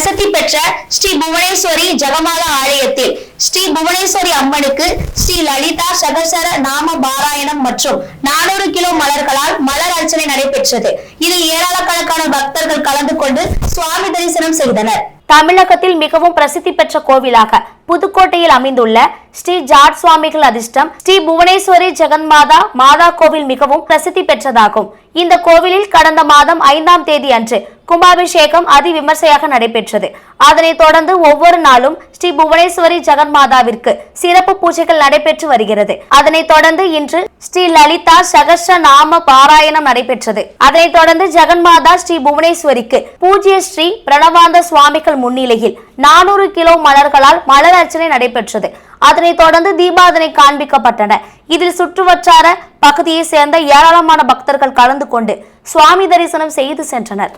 பிரசித்தி பெற்ற ஸ்ரீ புவனேஸ்வரி ஜெகமாலா ஆலயத்தில் ஸ்ரீ புவனேஸ்வரி அம்மனுக்கு ஸ்ரீ லலிதா சகசர நாம பாராயணம் மற்றும் 400 கிலோ மலர்களால் மலர் அர்ச்சனை நடைபெற்றது. இதில் ஏராளக்கணக்கான பக்தர்கள் கலந்து கொண்டு சுவாமி தரிசனம் செய்தனர். தமிழகத்தில் மிகவும் பிரசித்தி பெற்ற கோவிலாக புதுக்கோட்டையில் அமைந்துள்ள ஸ்ரீ ஜாட் சுவாமிகள் அதிர்ஷ்டம் ஸ்ரீ புவனேஸ்வரி ஜெகன்மாதா மாதா கோவில் மிகவும் பிரசித்தி பெற்றதாகும். இந்த கோவிலில் கடந்த மாதம் 5ஆம் தேதி அன்று கும்பாபிஷேகம் அதிவிமர்சையாக நடைபெற்றது. அதனைத் தொடர்ந்து ஒவ்வொரு நாளும் ஸ்ரீ புவனேஸ்வரி ஜெகன்மாதாவிற்கு சிறப்பு பூஜைகள் நடைபெற்று வருகிறது. அதனைத் தொடர்ந்து இன்று ஸ்ரீ லலிதா சகஸ்ர நாம பாராயணம் நடைபெற்றது. அதனைத் தொடர்ந்து ஜெகன்மாதா ஸ்ரீ புவனேஸ்வரிக்கு பூஜ்ய ஸ்ரீ பிரணவாந்த சுவாமிகள் முன்னிலையில் 400 கிலோ மலர்களால் மலர் அர்ச்சனை நடைபெற்றது. அதனைத் தொடர்ந்து தீபாராதனை காண்பிக்கப்பட்டன. இதில் சுற்றுவட்டார பகுதியை சேர்ந்த ஏராளமான பக்தர்கள் கலந்து கொண்டு சுவாமி தரிசனம் செய்து சென்றனர்.